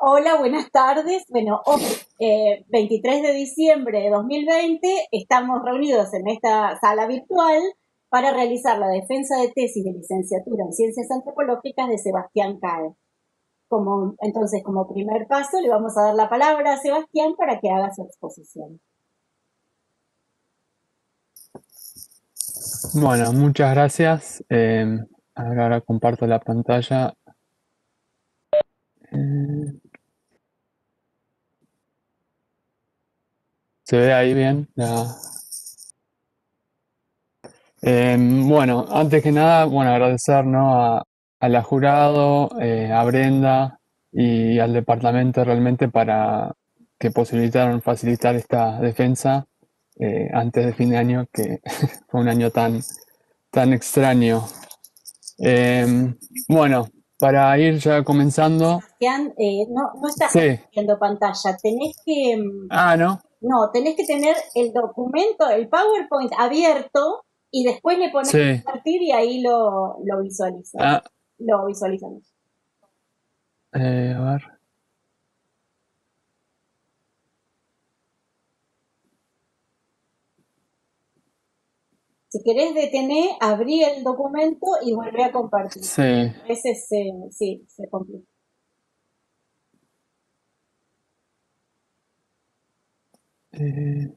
Hola, buenas tardes. Bueno, hoy, 23 de diciembre de 2020, estamos reunidos en esta sala virtual para realizar la defensa de tesis de licenciatura en Ciencias Antropológicas de Sebastián Cae. Entonces, como primer paso, le vamos a dar la palabra a Sebastián para que haga su exposición. Bueno, muchas gracias. Ahora comparto la pantalla. Eh, ¿Se ve ahí bien? Bueno, antes que nada, bueno, agradecer, ¿no? a la jurado, a Brenda y al departamento realmente para que posibilitaron facilitar esta defensa antes de fin de año, que fue un año tan extraño. Eh, bueno, para ir ya comenzando, Sebastián, no estás sí. viendo pantalla, Ah, ¿no? no, tenés que tener el documento, el PowerPoint abierto y después le pones Sí. compartir y ahí lo visualizas. Ah, Lo visualizamos. a ver. Si querés detener, abrí el documento y volví a compartir. Sí. A veces sí, se complica. eh,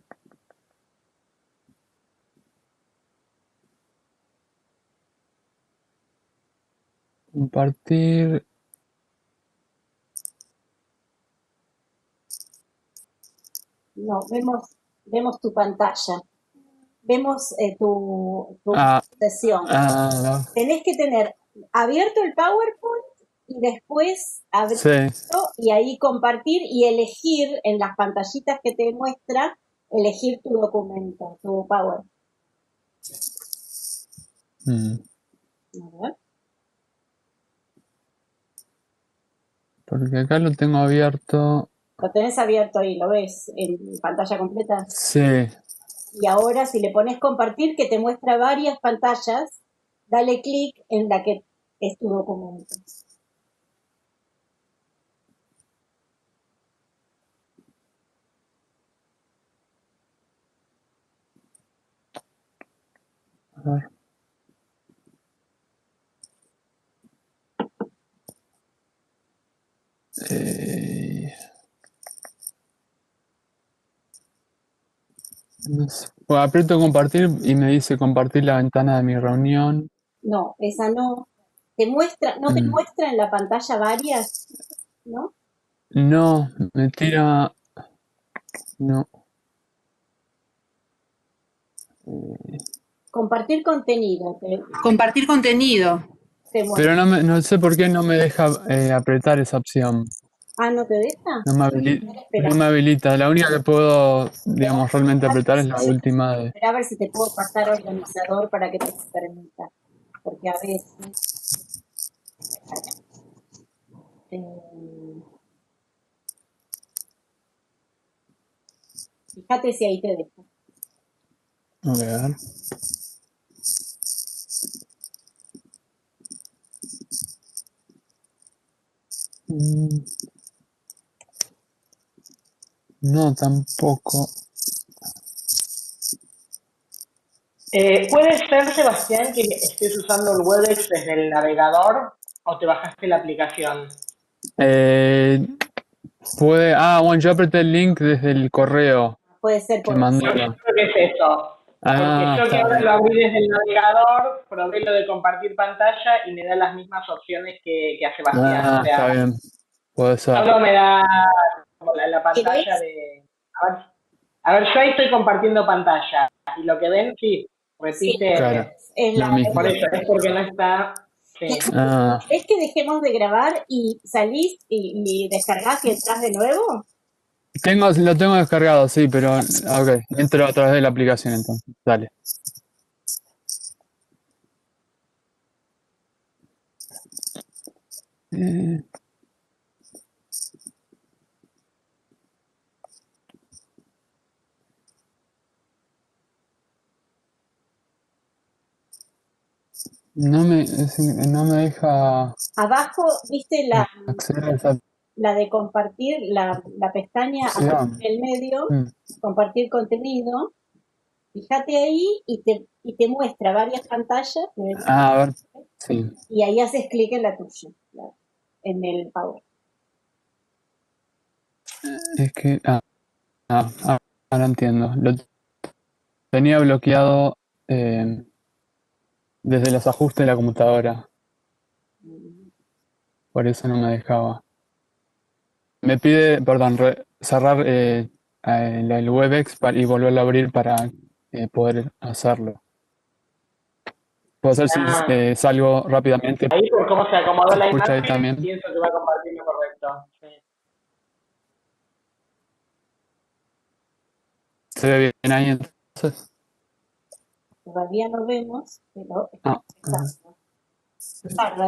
compartir. No, vemos tu pantalla, vemos tu Ah, sesión. ah, Tenés que tener abierto el PowerPoint y después abrirlo sí. y ahí compartir y elegir en las pantallitas que te muestra, elegir tu documento, tu PowerPoint. Mm, A ver. porque acá lo tengo abierto. Lo tenés abierto ahí, lo ves en pantalla completa. Sí. Y ahora si le pones compartir que te muestra varias pantallas, dale clic en la que es tu documento. A ver. Eh, no sé. Bueno, aprieto compartir y me dice compartir la ventana de mi reunión. No, esa no. No te Mm, muestra en la pantalla varias, ¿no? no, me tira. No. Compartir contenido, Compartir contenido. te muestra. Pero no sé por qué no me deja apretar esa opción. Ah, ¿no te deja? No Espera, me habilita. La única que puedo, digamos, realmente apretar es la última de. espera a ver si te puedo pasar organizador para que te permita. Porque a veces, eh, fíjate si ahí te deja. A ver. Mm, no, tampoco. ¿Puede ser, Sebastián, que estés usando el Webex desde el navegador o te bajaste la aplicación? Eh, bueno, yo apreté el link desde el correo Puede ser que por eso. Bueno, yo mandaron. creo que es eso. Porque Ah, yo que está ahora bien. lo abrí desde el navegador, probé lo de compartir pantalla y me da las mismas opciones que a Sebastián. O Ah, está sea, bien. Puede ser. solo me da como la pantalla ¿Querés? de... A ver, yo ahí estoy compartiendo pantalla y lo que ven, sí, Sí, Claro. repite. es Lo Por mismo. eso, es porque no está... Sí. Ah, ¿Querés que dejemos de grabar y salís y descargás y entras de nuevo? lo tengo descargado, sí, pero ok. Entro a través de la aplicación entonces. Dale. Eh, no me deja Abajo, viste la, acceder a esa. la de compartir, la pestaña Sí, azul en el medio, mm. compartir contenido. Fíjate ahí y te muestra varias pantallas A ver, sí. y ahí haces clic en la tuya, en el Power. Es que. Ahora entiendo. Lo tenía bloqueado eh, desde los ajustes de la computadora. Por eso no me dejaba. Me pide, perdón, cerrar el WebEx y volverlo a abrir para poder hacerlo. Puedo hacer si Ah, salgo rápidamente. ahí por cómo se acomodó ¿Se la escucha ahí imagen, también? pienso que va a compartir lo correcto. Sí. ¿Se ve bien ahí entonces? Todavía no vemos, pero Ah,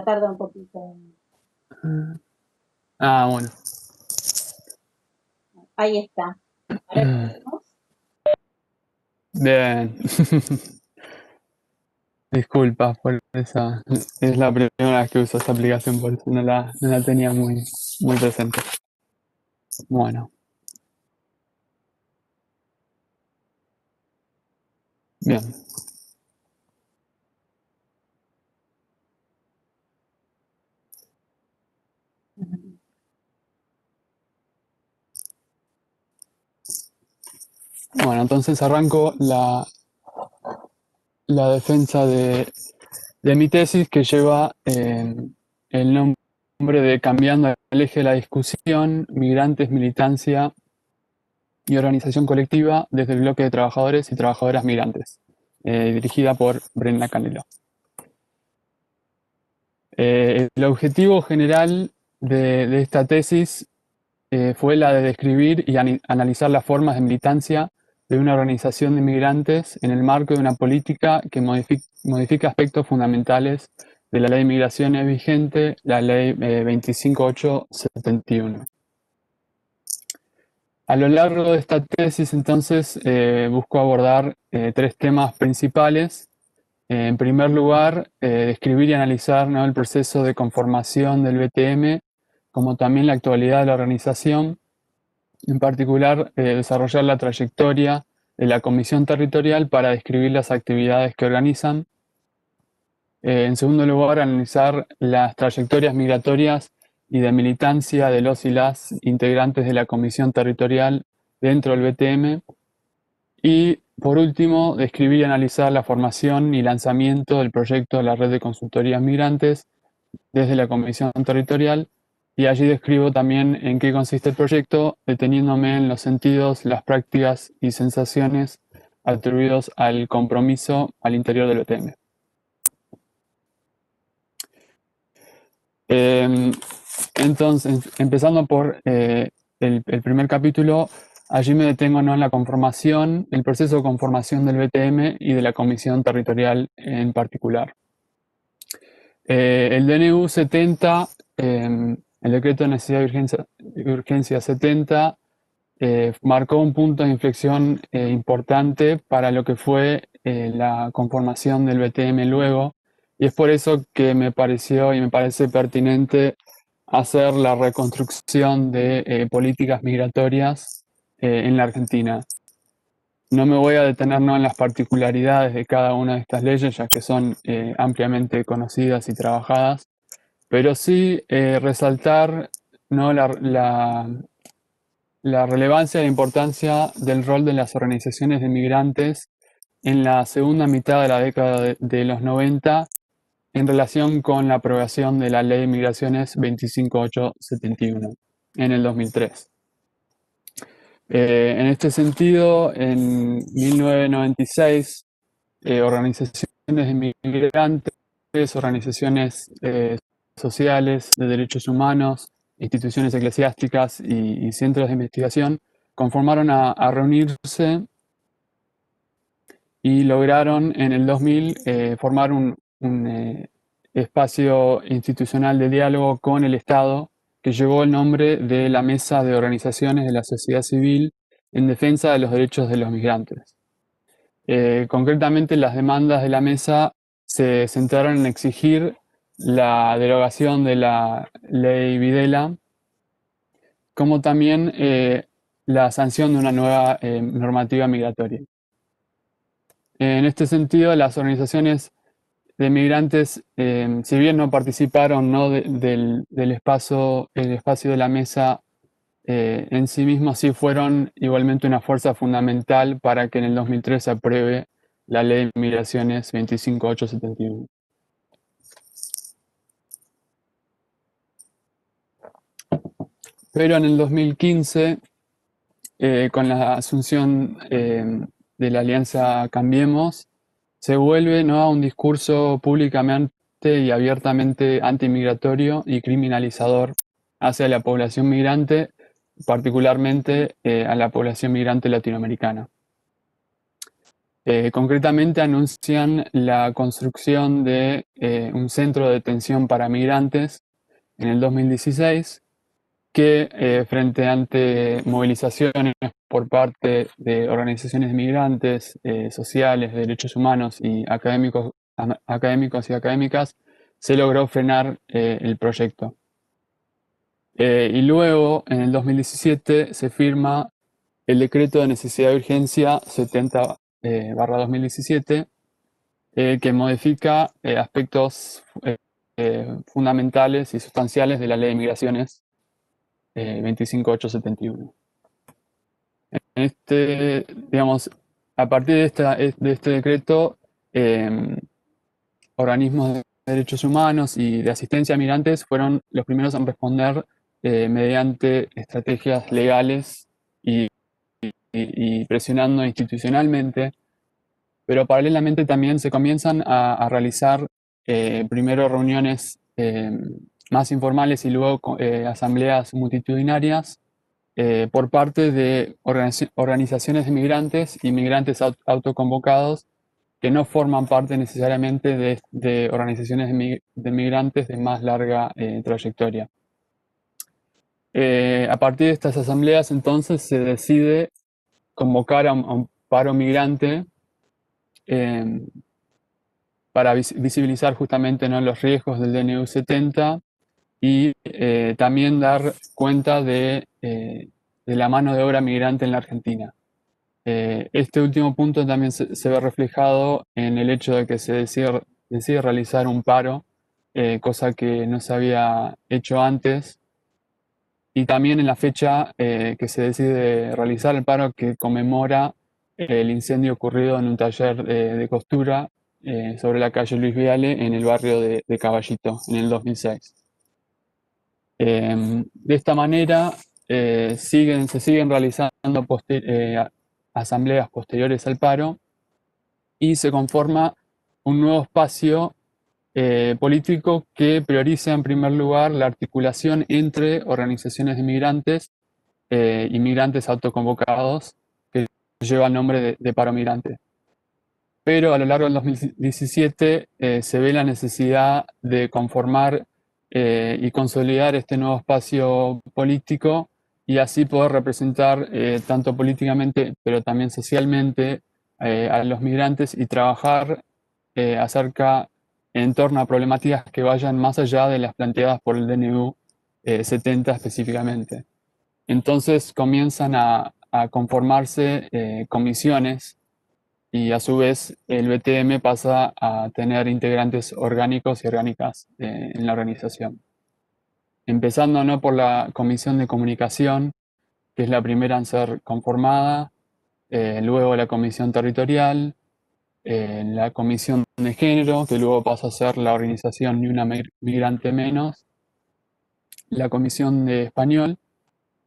tarda un poquito. bueno. Ahí está. Ahora lo vemos. Bien. Disculpa por esa. Es la primera vez que uso esta aplicación, por eso no la tenía muy presente. Bueno, bien. Bueno, entonces arranco la defensa de mi tesis, que lleva el nombre de Cambiando el eje de la discusión, migrantes, militancia y organización colectiva desde el bloque de trabajadores y trabajadoras migrantes, dirigida por Brenda Canelo. El objetivo general de esta tesis fue la de describir y analizar las formas de militancia de una organización de migrantes en el marco de una política que modifica aspectos fundamentales de la ley de migraciones vigente, la ley 25871. A lo largo de esta tesis, entonces, busco abordar tres temas principales. En primer lugar, describir y analizar, ¿no?, el proceso de conformación del BTM, como también la actualidad de la organización. En particular, desarrollar la trayectoria de la Comisión Territorial para describir las actividades que organizan. En segundo lugar, analizar las trayectorias migratorias y de militancia de los y las integrantes de la Comisión Territorial dentro del BTM. Y por último, describir y analizar la formación y lanzamiento del proyecto de la Red de Consultorías Migrantes desde la Comisión Territorial, y allí describo también en qué consiste el proyecto, deteniéndome en los sentidos, las prácticas y sensaciones atribuidos al compromiso al interior del BTM. Entonces, empezando por el primer capítulo, allí me detengo, ¿no?, en la conformación, el proceso de conformación del BTM y de la Comisión Territorial en particular. El DNU 70, el decreto de necesidad y urgencia 70, marcó un punto de inflexión importante para lo que fue la conformación del BTM luego, y es por eso que me pareció y me parece pertinente hacer la reconstrucción de políticas migratorias en la Argentina. No me voy a detener, ¿no?, en las particularidades de cada una de estas leyes, ya que son ampliamente conocidas y trabajadas, pero sí resaltar, ¿no?, la relevancia e importancia del rol de las organizaciones de migrantes en la segunda mitad de la década de los 90 en relación con la aprobación de la Ley de Migraciones 25871 en el 2003. En este sentido, en 1996, organizaciones de migrantes, organizaciones sociales de derechos humanos, instituciones eclesiásticas y centros de investigación conformaron a reunirse y lograron en el 2000 formar un espacio institucional de diálogo con el Estado que llevó el nombre de la Mesa de Organizaciones de la Sociedad Civil en Defensa de los Derechos de los Migrantes. Concretamente, las demandas de la mesa se centraron en exigir la derogación de la ley Videla como también la sanción de una nueva normativa migratoria. En este sentido, las organizaciones de migrantes, si bien no participaron, ¿no? del espacio, el espacio de la mesa en sí mismos, sí fueron igualmente una fuerza fundamental para que en el 2003 se apruebe la Ley de Migraciones 25871. Pero en el 2015, con la asunción de la Alianza Cambiemos, se vuelve, ¿no? a un discurso públicamente y abiertamente antimigratorio y criminalizador hacia la población migrante, particularmente a la población migrante latinoamericana. Concretamente anuncian la construcción de un centro de detención para migrantes en el 2016, que frente ante movilizaciones por parte de organizaciones de migrantes, sociales, de derechos humanos y académicos y académicas, se logró frenar el proyecto. Y luego, en el 2017, se firma el decreto de necesidad de urgencia 70/2017, que modifica aspectos fundamentales y sustanciales de la Ley de Migraciones 25871. Digamos, a partir de este decreto, organismos de derechos humanos y de asistencia a migrantes fueron los primeros en responder mediante estrategias legales y presionando institucionalmente, pero paralelamente también se comienzan a realizar primero reuniones más informales y luego asambleas multitudinarias por parte de organizaciones de migrantes y migrantes autoconvocados que no forman parte necesariamente de organizaciones de migrantes de más larga trayectoria. A partir de estas asambleas, entonces, se decide convocar a un paro migrante para visibilizar justamente, ¿no? los riesgos del DNU 70 y también dar cuenta de la mano de obra migrante en la Argentina. Este último punto también se ve reflejado en el hecho de que se decide realizar un paro, cosa que no se había hecho antes, y también en la fecha que se decide realizar el paro, que conmemora el incendio ocurrido en un taller de costura sobre la calle Luis Viale en el barrio de Caballito en el 2006. De esta manera se siguen realizando asambleas posteriores al paro y se conforma un nuevo espacio político que prioriza en primer lugar la articulación entre organizaciones de migrantes y migrantes autoconvocados, que lleva el nombre de paro migrante. Pero a lo largo del 2017 se ve la necesidad de conformar y consolidar este nuevo espacio político y así poder representar tanto políticamente, pero también socialmente a los migrantes y trabajar en torno a problemáticas que vayan más allá de las planteadas por el DNU 70 específicamente. Entonces comienzan a conformarse comisiones y a su vez el BTM pasa a tener integrantes orgánicos y orgánicas en la organización. Empezando, ¿no? por la Comisión de Comunicación, que es la primera en ser conformada, luego la Comisión Territorial, la Comisión de Género, que luego pasa a ser la organización Ni Una Migrante Menos, la Comisión de Español,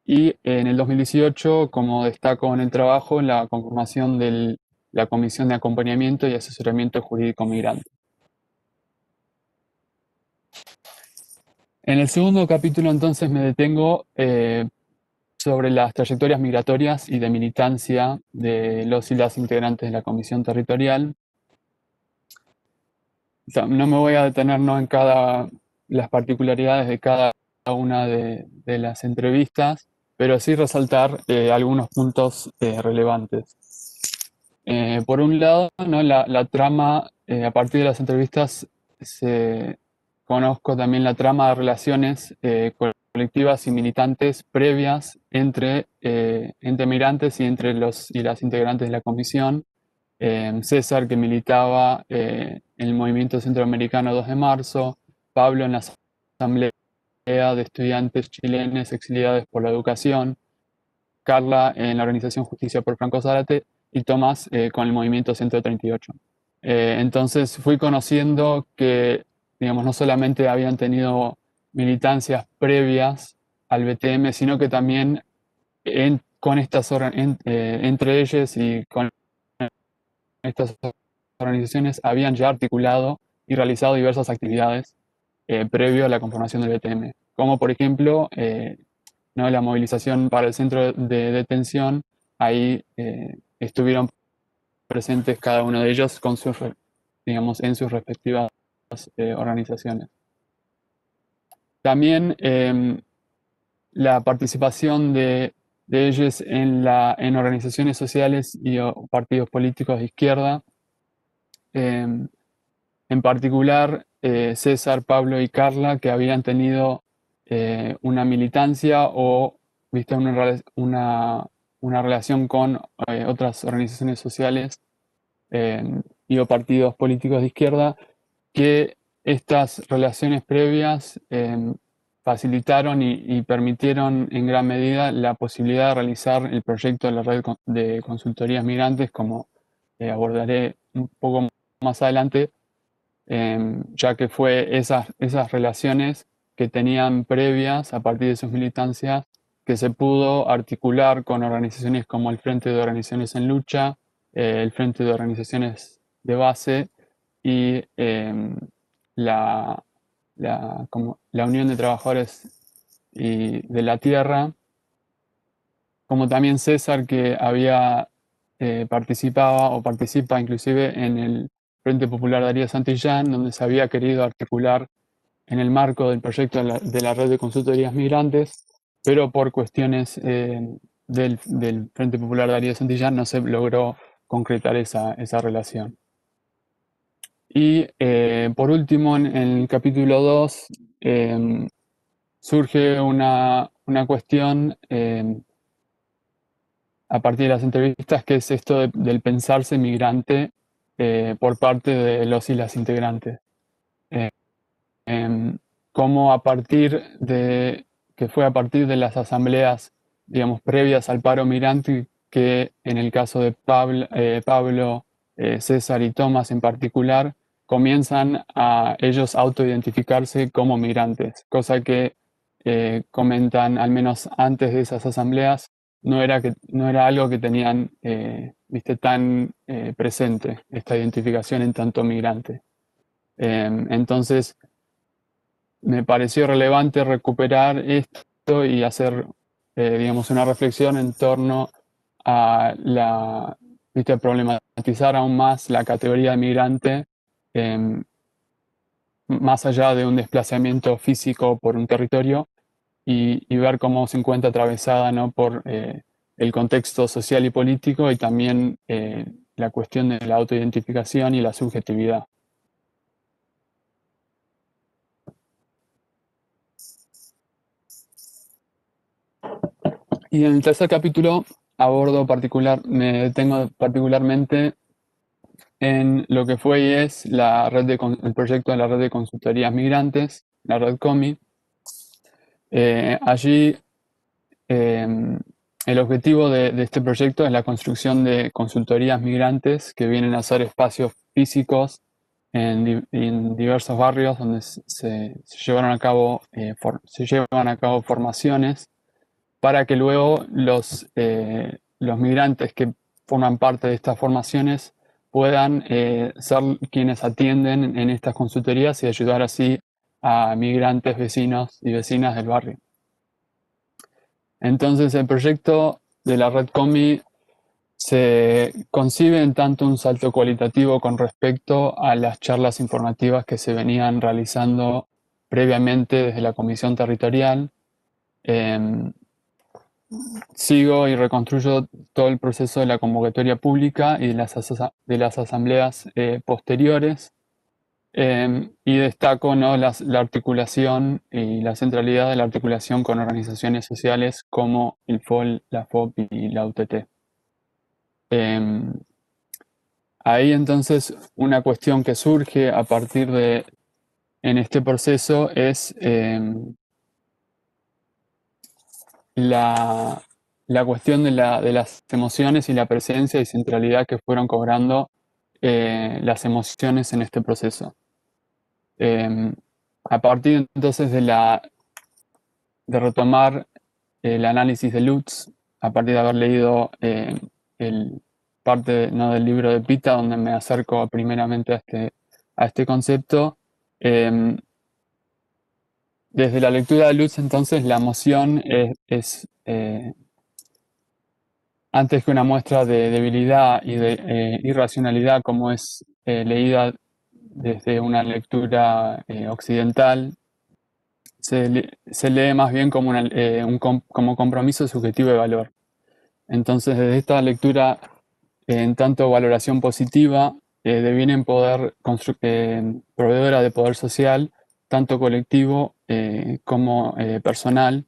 y en el 2018, como destaco en el trabajo, la conformación de la Comisión de Acompañamiento y Asesoramiento Jurídico Migrante. En el segundo capítulo, entonces, me detengo sobre las trayectorias migratorias y de militancia de los y las integrantes de la Comisión Territorial. O sea, no me voy a detener, ¿no? en las particularidades de cada una de las entrevistas, pero sí resaltar algunos puntos relevantes. Por un lado, ¿no? la trama, a partir de las entrevistas, conozco también la trama de relaciones con colectivas y militantes previas entre migrantes y entre los y las integrantes de la comisión. César, que militaba en el movimiento centroamericano 2 de marzo, Pablo en la Asamblea de Estudiantes Chilenos Exiliados por la Educación, Carla en la organización Justicia por Franco Zárate y Tomás con el movimiento 138. Entonces fui conociendo que, digamos, no solamente habían tenido militancias previas al BTM, sino que también con estas entre ellas y con estas organizaciones habían ya articulado y realizado diversas actividades previo a la conformación del BTM, como por ejemplo ¿no? la movilización para el centro de detención. Ahí estuvieron presentes cada uno de ellos con sus, digamos, en sus respectivas organizaciones. También la participación de ellos en organizaciones sociales y partidos políticos de izquierda. En particular, César, Pablo y Carla, que habían tenido una militancia o ¿viste? Una relación con otras organizaciones sociales y o partidos políticos de izquierda, que estas relaciones previas facilitaron y permitieron en gran medida la posibilidad de realizar el proyecto de la red de consultorías migrantes, como abordaré un poco más adelante, ya que fue esas relaciones que tenían previas a partir de sus militancias que se pudo articular con organizaciones como el Frente de Organizaciones en Lucha, el Frente de Organizaciones de Base y como la Unión de Trabajadores de la Tierra, como también César, que había participaba o participa inclusive en el Frente Popular Darío Santillán, donde se había querido articular en el marco del proyecto de la red de consultorías migrantes, pero por cuestiones del Frente Popular Darío Santillán no se logró concretar esa relación. Y por último, en el capítulo 2 surge una cuestión a partir de las entrevistas, que es esto del pensarse migrante por parte de los y las integrantes. Cómo fue a partir de las asambleas, digamos, previas al paro migrante, que en el caso de Pablo, César y Tomás en particular, comienzan a ellos autoidentificarse como migrantes, cosa que comentan, al menos antes de esas asambleas, no era algo que tenían viste, tan presente, esta identificación en tanto migrante. Entonces, me pareció relevante recuperar esto y hacer, digamos, una reflexión en torno a ¿viste? Problematizar aún más la categoría de migrante, más allá de un desplazamiento físico por un territorio, y ver cómo se encuentra atravesada, ¿no? por el contexto social y político, y también la cuestión de la autoidentificación y la subjetividad. Y en el tercer capítulo me detengo particularmente en lo que fue y es el proyecto de la red de consultorías migrantes, la red COMI. Allí el objetivo de este proyecto es la construcción de consultorías migrantes que vienen a ser espacios físicos en diversos barrios donde se llevan a cabo formaciones, para que luego los migrantes que forman parte de estas formaciones puedan ser quienes atienden en estas consultorías y ayudar así a migrantes, vecinos y vecinas del barrio. Entonces, el proyecto de la red COMI se concibe en tanto un salto cualitativo con respecto a las charlas informativas que se venían realizando previamente desde la Comisión Territorial. Sigo y reconstruyo todo el proceso de la convocatoria pública y de las asambleas posteriores. Y destaco, ¿no?, la articulación y la centralidad de la articulación con organizaciones sociales como el FOL, la FOP y la UTT. Ahí entonces una cuestión que surge a partir de, en este proceso, es la cuestión de las emociones y la presencia y centralidad que fueron cobrando las emociones en este proceso. A partir entonces de retomar el análisis de Lutz, a partir de haber leído parte, ¿no?, del libro de Pita, donde me acerco primeramente a este concepto, desde la lectura de Lutz, entonces, la emoción es antes que una muestra de debilidad y de irracionalidad, como es leída desde una lectura occidental, se lee más bien como, como compromiso subjetivo de valor. Entonces, desde esta lectura, en tanto valoración positiva, deviene en poder proveedora de poder social, tanto colectivo como personal,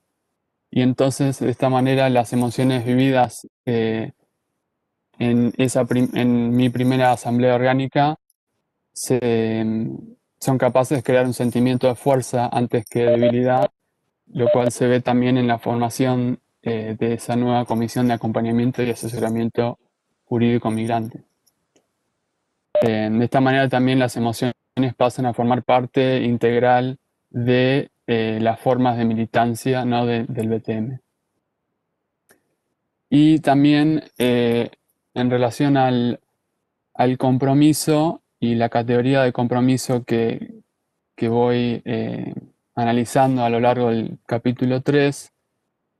y entonces de esta manera las emociones vividas en mi primera asamblea orgánica son capaces de crear un sentimiento de fuerza antes que de debilidad, lo cual se ve también en la formación de esa nueva comisión de acompañamiento y asesoramiento jurídico migrante. De esta manera también las emociones pasan a formar parte integral de las formas de militancia, ¿no?, del BTM. Y también en relación al compromiso y la categoría de compromiso que voy analizando a lo largo del capítulo 3,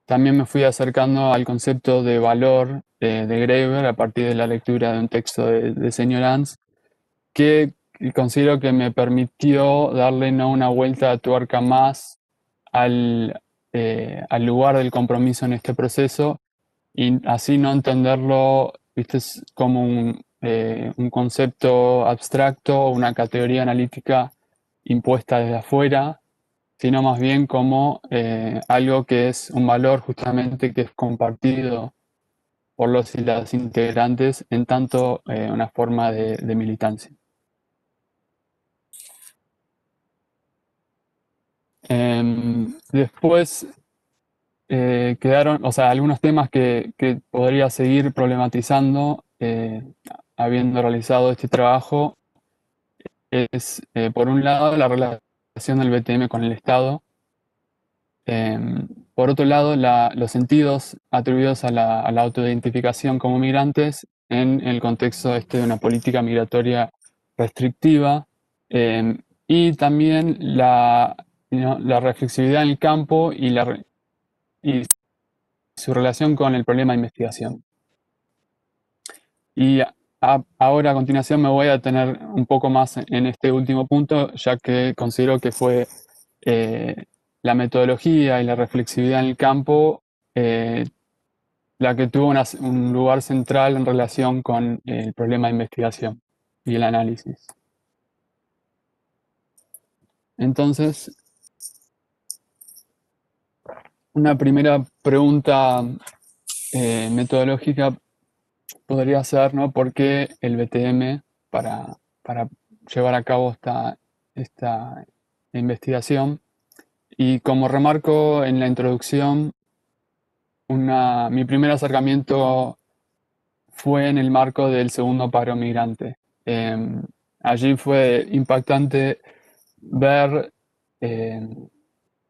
también me fui acercando al concepto de valor de Graeber a partir de la lectura de un texto de señor Hans, que considero que me permitió darle, ¿no?, una vuelta de tuerca más al lugar del compromiso en este proceso, y así no entenderlo, ¿viste?, como un concepto abstracto o una categoría analítica impuesta desde afuera, sino más bien como algo que es un valor justamente que es compartido por los y las integrantes, en tanto una forma de militancia. Después quedaron, o sea, algunos temas que podría seguir problematizando habiendo realizado este trabajo es, por un lado, la relación del BTM con el Estado. Por otro lado, los sentidos atribuidos a la autoidentificación como migrantes en el contexto de una política migratoria restrictiva, y también la reflexividad en el campo y su relación con el problema de investigación. Y ahora a continuación me voy a detener un poco más en este último punto, ya que considero que fue la metodología y la reflexividad en el campo la que tuvo un lugar central en relación con el problema de investigación y el análisis. Entonces, una primera pregunta metodológica podría ser, ¿no?, ¿por qué el BTM para llevar a cabo esta investigación? Y como remarco en la introducción, mi primer acercamiento fue en el marco del segundo paro migrante. Allí fue impactante ver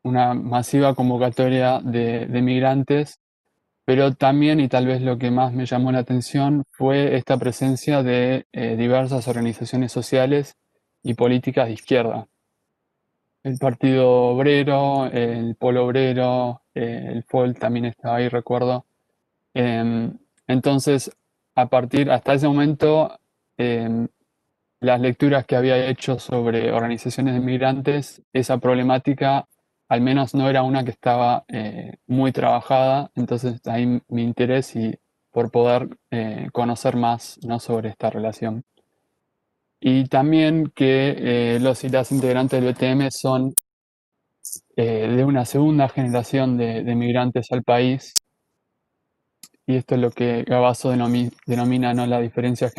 una masiva convocatoria de migrantes, pero también, y tal vez lo que más me llamó la atención, fue esta presencia de diversas organizaciones sociales y políticas de izquierda. El Partido Obrero, el Polo Obrero, el FOL también estaba ahí, recuerdo. Entonces, hasta ese momento, las lecturas que había hecho sobre organizaciones de migrantes, esa problemática al menos no era una que estaba muy trabajada, entonces ahí mi interés y por poder conocer más, ¿no?, sobre esta relación. y también que los y las integrantes del BTM son de una segunda generación de migrantes al país, y esto es lo que Gabazo denomina, ¿no?, la diferencia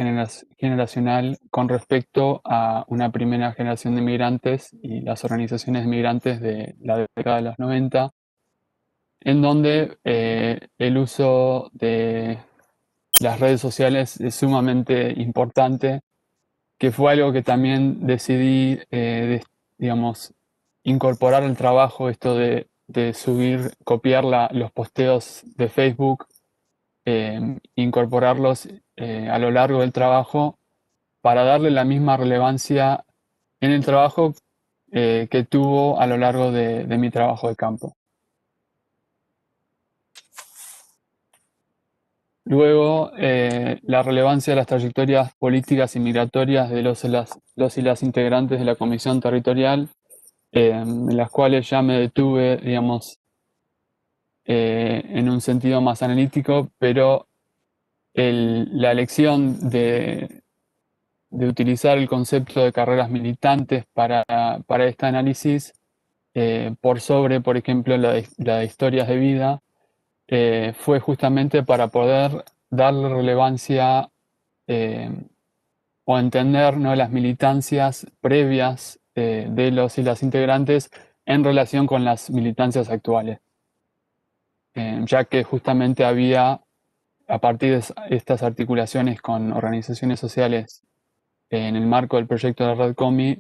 generacional con respecto a una primera generación de migrantes y las organizaciones de migrantes de la década de los 90, en donde el uso de las redes sociales es sumamente importante, que fue algo que también decidí, digamos, incorporar al trabajo, esto de subir, copiar los posteos de Facebook, incorporarlos a lo largo del trabajo para darle la misma relevancia en el trabajo que tuvo a lo largo de mi trabajo de campo. Luego, la relevancia de las trayectorias políticas y migratorias de los y las integrantes de la Comisión Territorial, en las cuales ya me detuve, digamos, en un sentido más analítico, pero la elección de utilizar el concepto de carreras militantes para este análisis, por sobre, por ejemplo, la de historias de vida, fue justamente para poder darle relevancia o entender, ¿no?, las militancias previas de los y las integrantes en relación con las militancias actuales, ya que justamente había, a partir de estas articulaciones con organizaciones sociales en el marco del proyecto de Red Comi,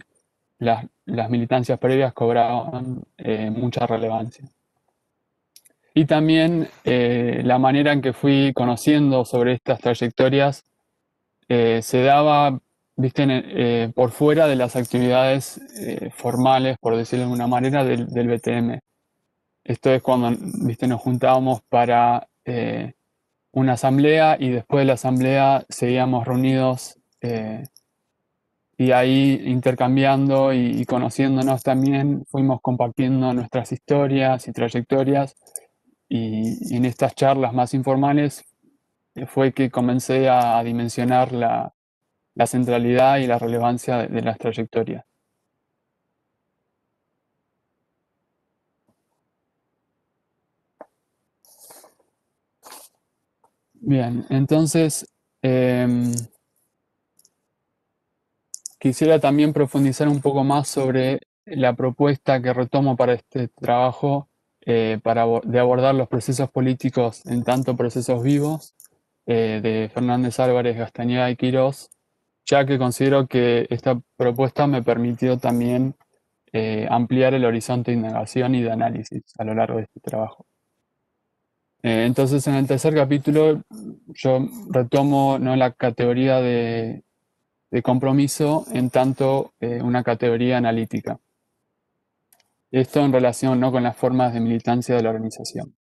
las militancias previas cobraban mucha relevancia. Y también la manera en que fui conociendo sobre estas trayectorias se daba, viste, por fuera de las actividades formales, por decirlo de alguna manera, del BTM. Esto es cuando, viste, nos juntábamos para una asamblea, y después de la asamblea seguíamos reunidos y ahí intercambiando y conociéndonos también, fuimos compartiendo nuestras historias y trayectorias, y en estas charlas más informales fue que comencé a dimensionar la centralidad y la relevancia de las trayectorias. Bien, entonces quisiera también profundizar un poco más sobre la propuesta que retomo para este trabajo, de abordar los procesos políticos en tanto procesos vivos, de Fernández Álvarez, Gastañeda y Quirós, ya que considero que esta propuesta me permitió también ampliar el horizonte de indagación y de análisis a lo largo de este trabajo. Entonces, en el tercer capítulo yo retomo, ¿no?, la categoría de compromiso en tanto una categoría analítica. Esto en relación, ¿no?, con las formas de militancia de la organización.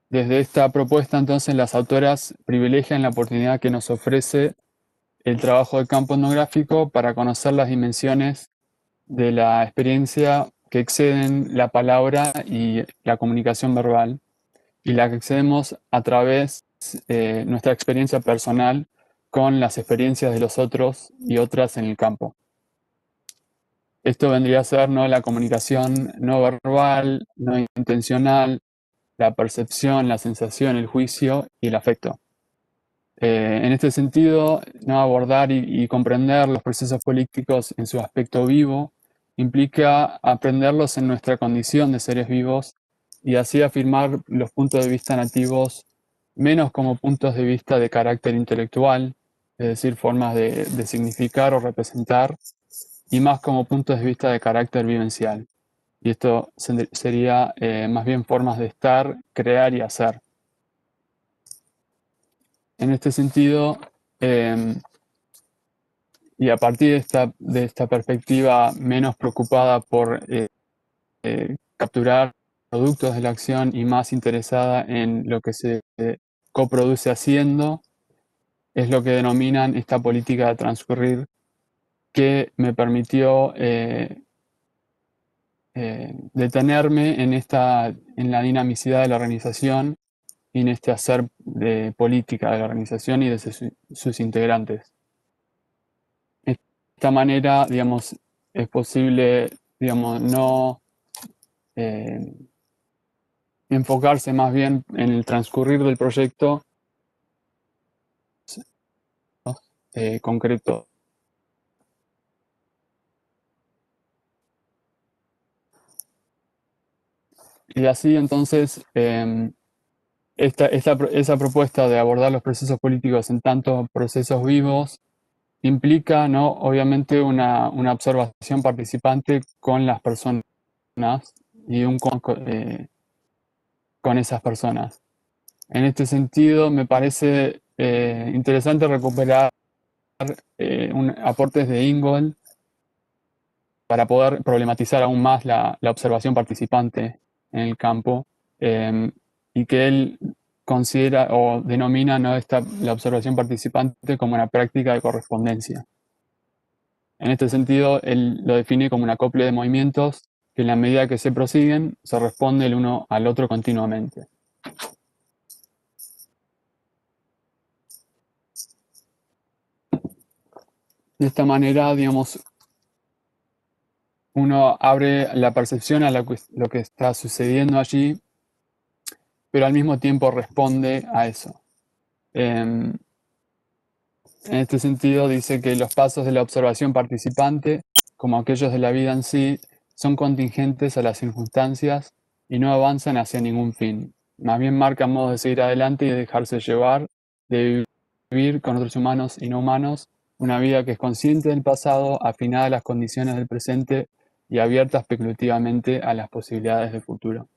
Desde esta propuesta, entonces, las autoras privilegian la oportunidad que nos ofrece el trabajo de campo etnográfico para conocer las dimensiones de la experiencia que exceden la palabra y la comunicación verbal, y la que accedemos a través de nuestra experiencia personal con las experiencias de los otros y otras en el campo. Esto vendría a ser, ¿no?, la comunicación no verbal, no intencional, la percepción, la sensación, el juicio y el afecto. En este sentido, ¿no?, abordar y comprender los procesos políticos en su aspecto vivo implica aprenderlos en nuestra condición de seres vivos, y así afirmar los puntos de vista nativos menos como puntos de vista de carácter intelectual, es decir, formas de significar o representar, y más como puntos de vista de carácter vivencial. Y esto sería más bien formas de estar, crear y hacer. En este sentido, y a partir de esta perspectiva menos preocupada por capturar productos de la acción y más interesada en lo que se coproduce haciendo, es lo que denominan esta política de transcurrir, que me permitió detenerme en la dinamicidad de la organización en este hacer de política de la organización y de sus integrantes. De esta manera, digamos, es posible, digamos, no enfocarse más bien en el transcurrir del proyecto concreto. Y así entonces, esa propuesta de abordar los procesos políticos en tanto procesos vivos implica, ¿no?, obviamente una observación participante con las personas y con esas personas. En este sentido, me parece interesante recuperar aportes de Ingold para poder problematizar aún más la observación participante en el campo, y que él considera o denomina, ¿no?, la observación participante como una práctica de correspondencia. En este sentido, él lo define como un acople de movimientos que en la medida que se prosiguen, se responde el uno al otro continuamente. De esta manera, digamos, uno abre la percepción a lo que está sucediendo allí, pero al mismo tiempo responde a eso. En este sentido, dice que los pasos de la observación participante, como aquellos de la vida en sí, son contingentes a las circunstancias y no avanzan hacia ningún fin. Más bien marcan modos de seguir adelante y de dejarse llevar, de vivir con otros humanos y no humanos, una vida que es consciente del pasado, afinada a las condiciones del presente y abierta especulativamente a las posibilidades del futuro.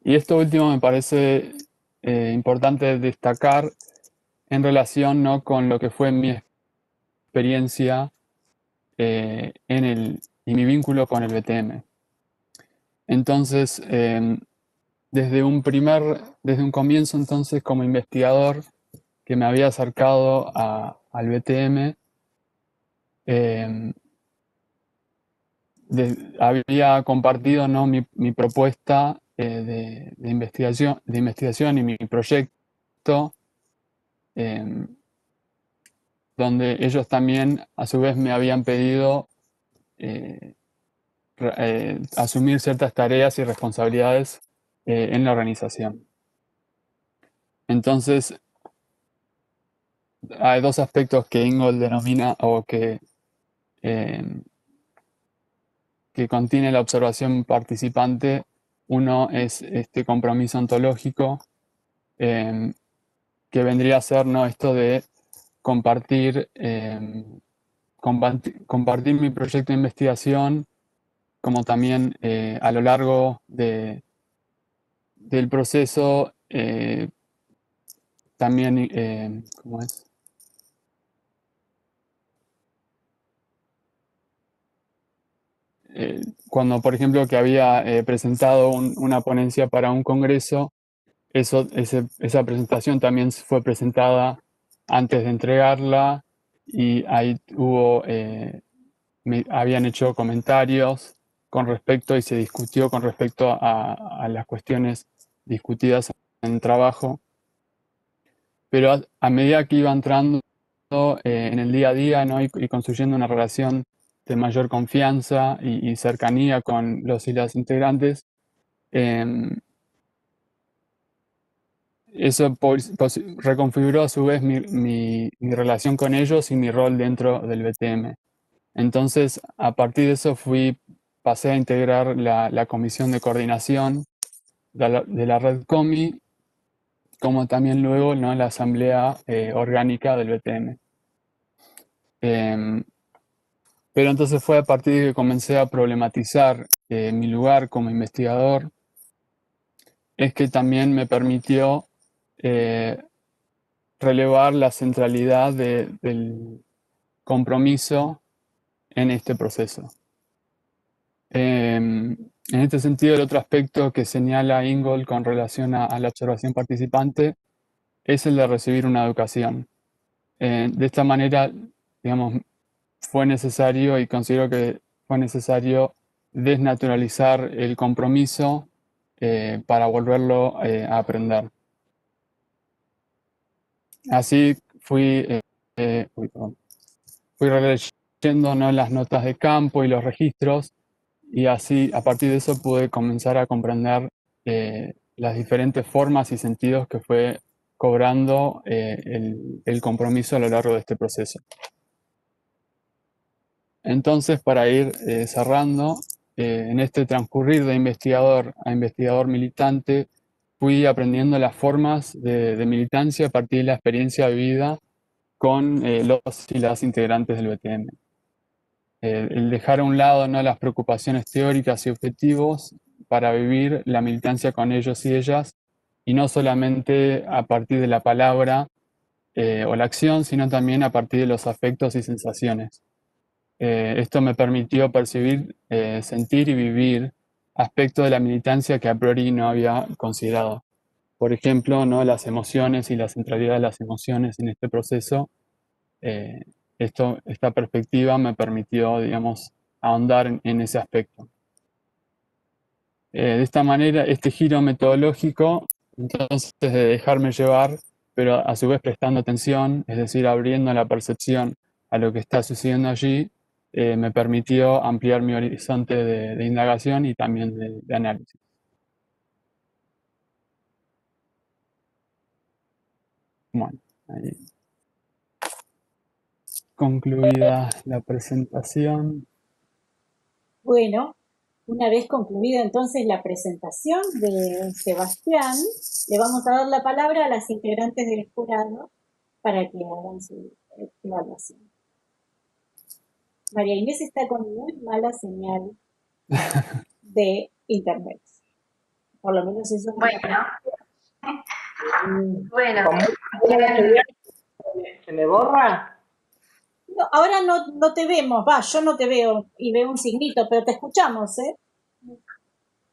Y esto último me parece importante destacar en relación, ¿no?, con lo que fue mi experiencia y mi vínculo con el BTM. Entonces, desde un comienzo, entonces, como investigador que me había acercado al BTM, había compartido, ¿no?, mi propuesta de investigación y mi proyecto, donde ellos también a su vez me habían pedido asumir ciertas tareas y responsabilidades en la organización. Entonces, hay dos aspectos que Ingold denomina o que contiene la observación participante. Uno es este compromiso ontológico, que vendría a ser, ¿no?, esto de compartir mi proyecto de investigación, como también a lo largo del proceso, también, ¿cómo es? Cuando, por ejemplo, que había presentado una ponencia para un congreso, esa presentación también fue presentada antes de entregarla y ahí habían hecho comentarios con respecto y se discutió con respecto a las cuestiones discutidas en el trabajo. Pero a medida que iba entrando en el día a día, ¿no?, y construyendo una relación de mayor confianza y cercanía con los y las integrantes, eso reconfiguró a su vez mi relación con ellos y mi rol dentro del BTM. Entonces, a partir de eso pasé a integrar la comisión de coordinación de la Red Comi, como también luego, ¿no?, la asamblea orgánica del BTM. Pero entonces fue a partir de que comencé a problematizar mi lugar como investigador, es que también me permitió relevar la centralidad del compromiso en este proceso. En este sentido, el otro aspecto que señala Ingold con relación a la observación participante es el de recibir una educación. De esta manera, digamos, fue necesario, y considero que fue necesario, desnaturalizar el compromiso para volverlo a aprender. Así fui releyendo, ¿no?, las notas de campo y los registros, y así a partir de eso pude comenzar a comprender las diferentes formas y sentidos que fue cobrando el compromiso a lo largo de este proceso. Entonces, para ir cerrando, en este transcurrir de investigador a investigador militante, fui aprendiendo las formas de militancia a partir de la experiencia vivida con los y las integrantes del BTM. El dejar a un lado, ¿no?, las preocupaciones teóricas y objetivos para vivir la militancia con ellos y ellas, y no solamente a partir de la palabra o la acción, sino también a partir de los afectos y sensaciones. Esto me permitió percibir, sentir y vivir aspectos de la militancia que a priori no había considerado. Por ejemplo, ¿no?, las emociones y la centralidad de las emociones en este proceso. Esta perspectiva me permitió, digamos, ahondar en ese aspecto. De esta manera, este giro metodológico, entonces, de dejarme llevar, pero a su vez prestando atención, es decir, abriendo la percepción a lo que está sucediendo allí, me permitió ampliar mi horizonte de indagación y también de análisis. Bueno, ahí concluida la presentación. Bueno, una vez concluida entonces la presentación de Sebastián, le vamos a dar la palabra a las integrantes del jurado para que hagan su evaluación. María Inés está con muy mala señal de internet. Por lo menos eso. Bueno, ¿Se me borra? No, ahora no te vemos, yo no te veo y veo un signito, pero te escuchamos, ¿eh?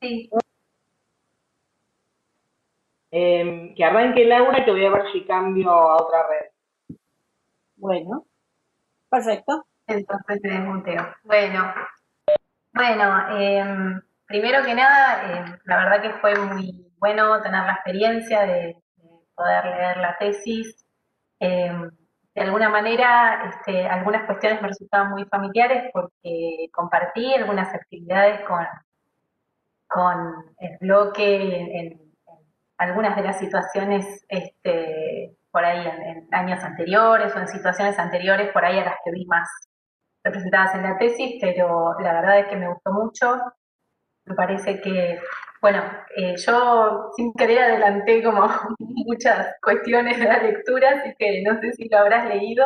sí. Que arranque Laura, que voy a ver si cambio a otra red. Bueno, perfecto. Entonces te desmuteo. Bueno, primero que nada, la verdad que fue muy bueno tener la experiencia de poder leer la tesis. De alguna manera, algunas cuestiones me resultaban muy familiares porque compartí algunas actividades con el bloque en algunas de las situaciones por ahí en años anteriores o en situaciones anteriores por ahí a las que vi más representadas en la tesis, pero la verdad es que me gustó mucho. Me parece que, bueno, yo sin querer adelanté como muchas cuestiones de la lectura, así que no sé si lo habrás leído,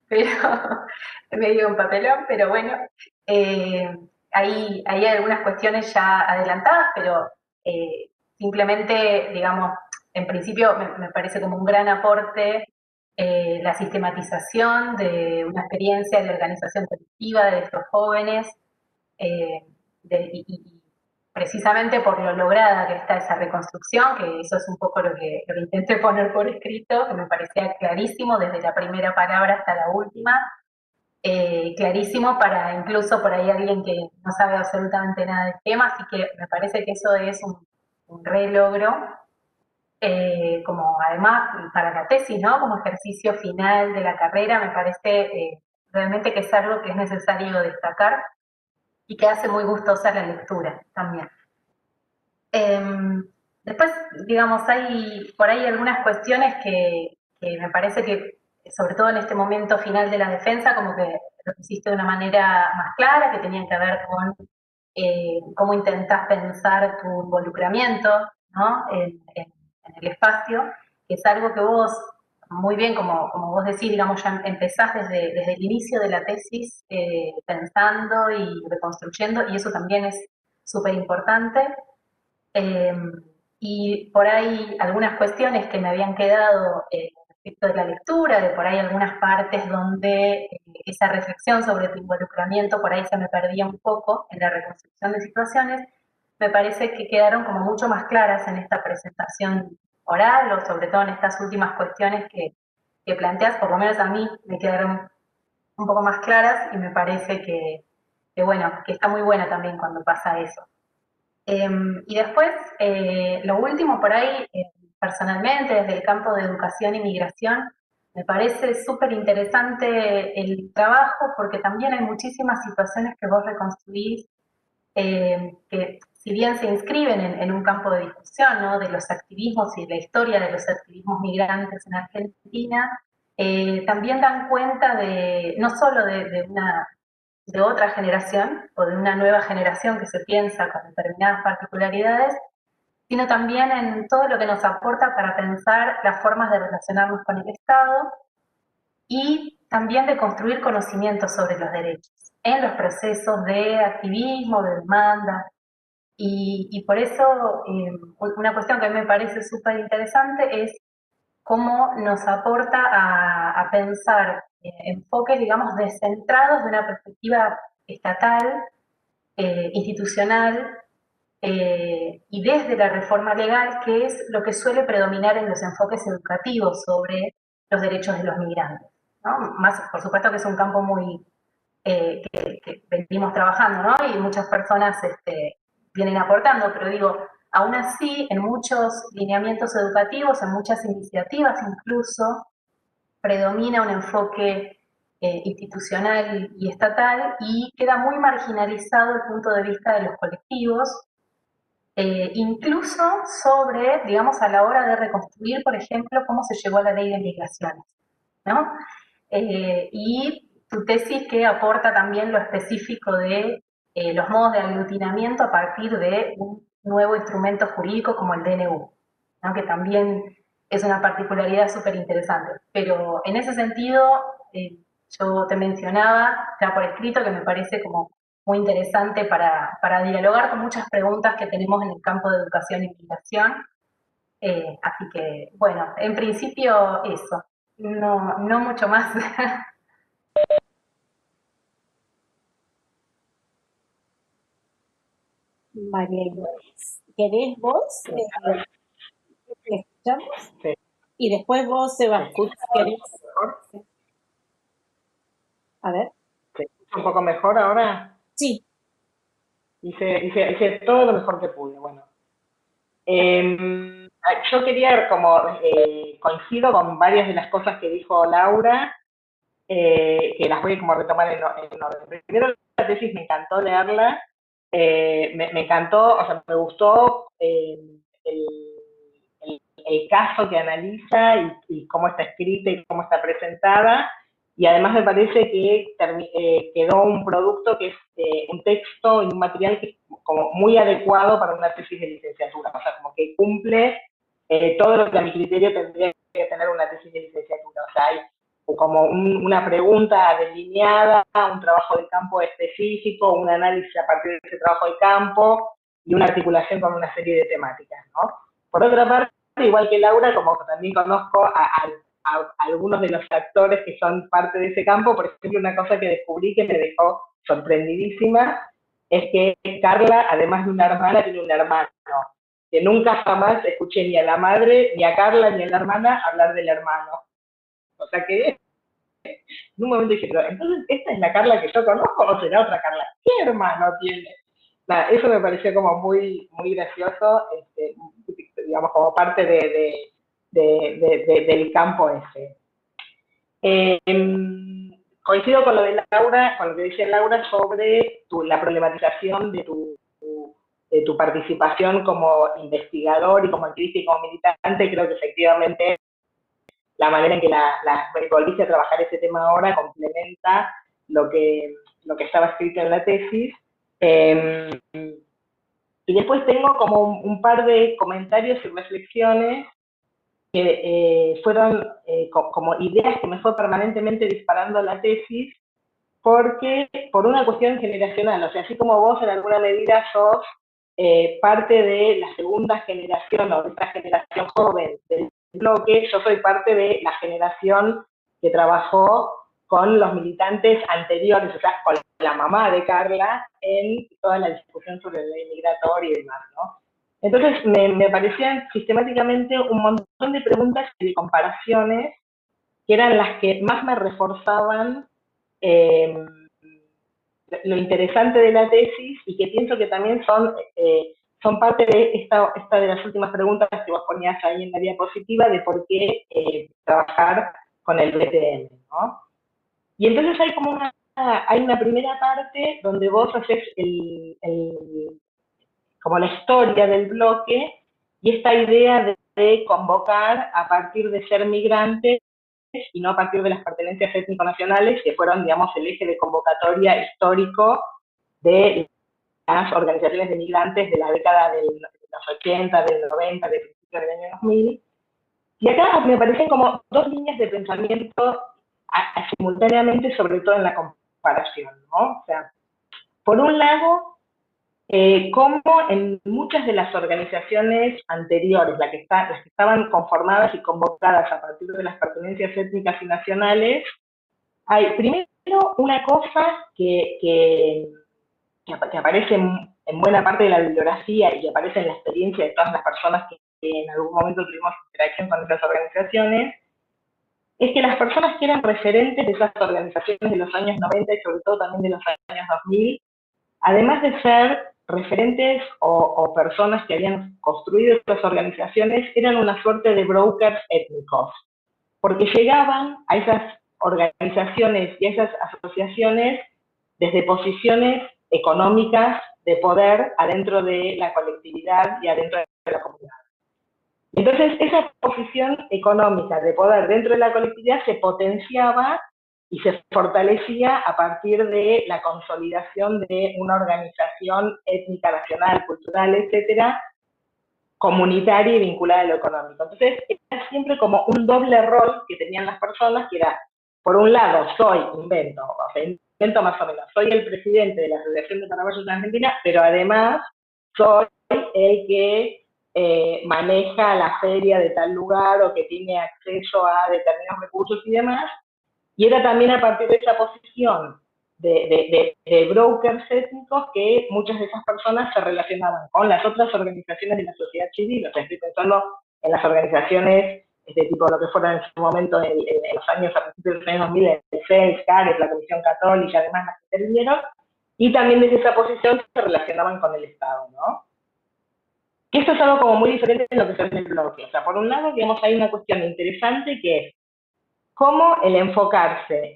pero me dio un papelón, pero bueno, ahí hay algunas cuestiones ya adelantadas, pero simplemente, digamos, en principio me parece como un gran aporte la sistematización de una experiencia de organización colectiva de estos jóvenes, eh, y precisamente por lo lograda que está esa reconstrucción, que eso es un poco lo que intenté poner por escrito, que me parecía clarísimo desde la primera palabra hasta la última, clarísimo para incluso por ahí alguien que no sabe absolutamente nada del tema, así que me parece que eso es un re logro, como además para la tesis, ¿no? Como ejercicio final de la carrera, me parece realmente que es algo que es necesario destacar y que hace muy gustosa la lectura también. Después, digamos, hay por ahí algunas cuestiones que me parece que, sobre todo en este momento final de la defensa, como que lo pusiste de una manera más clara, que tenían que ver con cómo intentás pensar tu involucramiento, ¿no?, en el espacio, que es algo que vos, muy bien, como vos decís, digamos, ya empezás desde el inicio de la tesis pensando y reconstruyendo, y eso también es súper importante. Y por ahí algunas cuestiones que me habían quedado respecto de la lectura, de por ahí algunas partes donde esa reflexión sobre tu involucramiento por ahí se me perdía un poco en la reconstrucción de situaciones, me parece que quedaron como mucho más claras en esta presentación oral o sobre todo en estas últimas cuestiones que planteas, por lo menos a mí me quedaron un poco más claras y me parece bueno, que está muy buena también cuando pasa eso. Y después, lo último por ahí, personalmente, desde el campo de educación y migración, me parece súper interesante el trabajo porque también hay muchísimas situaciones que vos reconstruís que si bien se inscriben en un campo de discusión, ¿no? De los activismos y la historia de los activismos migrantes en Argentina, también dan cuenta de no solo de otra generación o de una nueva generación que se piensa con determinadas particularidades, sino también en todo lo que nos aporta para pensar las formas de relacionarnos con el Estado y también de construir conocimientos sobre los derechos en los procesos de activismo, de demanda. Y por eso una cuestión que a mí me parece súper interesante es cómo nos aporta a pensar enfoques, digamos, descentrados de una perspectiva estatal, institucional, y desde la reforma legal, que es lo que suele predominar en los enfoques educativos sobre los derechos de los migrantes, ¿no? Más, por supuesto que es un campo muy que venimos trabajando, ¿no? Y muchas personas vienen aportando, pero digo, aún así, en muchos lineamientos educativos, en muchas iniciativas incluso, predomina un enfoque institucional y estatal y queda muy marginalizado el punto de vista de los colectivos, incluso sobre, digamos, a la hora de reconstruir, por ejemplo, cómo se llegó a la ley de migraciones, ¿no? Y tu tesis que aporta también lo específico de los modos de aglutinamiento a partir de un nuevo instrumento jurídico como el DNU, ¿no? Que también es una particularidad súper interesante. Pero en ese sentido, yo te mencionaba ya por escrito que me parece como muy interesante para dialogar con muchas preguntas que tenemos en el campo de educación y migración. Así que, bueno, en principio eso. No, no mucho más. María Inés, ¿querés vos? ¿Te escuchamos? Sí. Y después vos, ¿Se Sebastián, escucha ¿querés? mejor? A ver. ¿Se escucha un poco mejor ahora? Sí, Hice todo lo mejor que pude. Bueno, yo quería, como coincido con varias de las cosas que dijo Laura, que las voy a como retomar en orden. Primero, la tesis me encantó leerla, me encantó, o sea, me gustó el caso que analiza y cómo está escrita y cómo está presentada, y además me parece que quedó un producto que es un texto y un material que es como muy adecuado para una tesis de licenciatura, o sea, como que cumple todo lo que a mi criterio tendría que tener una tesis de licenciatura, o sea, hay como una pregunta delineada, un trabajo de campo específico, un análisis a partir de ese trabajo de campo y una articulación con una serie de temáticas, ¿no? Por otra parte, igual que Laura, como también conozco a algunos de los actores que son parte de ese campo, por ejemplo, una cosa que descubrí que me dejó sorprendidísima es que Carla, además de una hermana, tiene un hermano, que nunca jamás escuché ni a la madre, ni a Carla, ni a la hermana hablar del hermano. O sea que en un momento dije, pero entonces, ¿esta es la Carla que yo conozco o será otra Carla? ¿Qué hermano tiene? Nada, eso me pareció como muy, muy gracioso, digamos, como parte del campo ese. Coincido con lo de Laura, con lo que dice Laura sobre la problematización de tu participación como investigador y como activista y como militante. Creo que efectivamente la manera en que volviste a trabajar ese tema ahora complementa lo que estaba escrito en la tesis. Y después tengo como un par de comentarios y reflexiones que fueron como ideas que me fue permanentemente disparando la tesis, porque por una cuestión generacional, o sea, así como vos en alguna medida sos parte de la segunda generación o de esta generación joven del bloque, yo soy parte de la generación que trabajó con los militantes anteriores, o sea, con la mamá de Carla, en toda la discusión sobre la ley migratoria y demás, ¿no? Entonces me parecían sistemáticamente un montón de preguntas y de comparaciones que eran las que más me reforzaban lo interesante de la tesis y que pienso que también son son parte de esta de las últimas preguntas que vos ponías ahí en la diapositiva de por qué trabajar con el BTM, ¿no? Y entonces hay una primera parte donde vos haces como la historia del bloque y esta idea de convocar a partir de ser migrantes y no a partir de las pertenencias étnico-nacionales, que fueron, digamos, el eje de convocatoria histórico de las organizaciones de migrantes de la década de los 80, del 90, del principio del año 2000. Y acá me parecen como dos líneas de pensamiento simultáneamente, sobre todo en la comparación, ¿no? O sea, por un lado, como en muchas de las organizaciones anteriores, las que estaban conformadas y convocadas a partir de las pertenencias étnicas y nacionales, hay primero una cosa que aparece en buena parte de la bibliografía y que aparece en la experiencia de todas las personas que en algún momento tuvimos interacción con esas organizaciones, es que las personas que eran referentes de esas organizaciones de los años 90 y sobre todo también de los años 2000, además de ser referentes o personas que habían construido estas organizaciones, eran una suerte de brokers étnicos, porque llegaban a esas organizaciones y a esas asociaciones desde posiciones económicas de poder adentro de la colectividad y adentro de la comunidad. Entonces, esa posición económica de poder dentro de la colectividad se potenciaba y se fortalecía a partir de la consolidación de una organización étnica, nacional, cultural, etcétera, comunitaria y vinculada a lo económico. Entonces, era siempre como un doble rol que tenían las personas, que era, por un lado, invento más o menos, soy el presidente de la Asociación de Paraguayos de Argentina, pero además soy el que maneja la feria de tal lugar o que tiene acceso a determinados recursos y demás, y era también a partir de esa posición de brokers étnicos que muchas de esas personas se relacionaban con las otras organizaciones de la sociedad civil. O sea, estoy pensando en las organizaciones tipo lo que fueron en su momento en los años, a principios de los años 2000, el CELS, CARES, la Comisión Católica, además las que intervinieron, y también desde esa posición se relacionaban con el Estado, ¿no? Que esto es algo como muy diferente de lo que se ve en el bloque. O sea, por un lado, digamos, hay una cuestión interesante que es cómo el enfocarse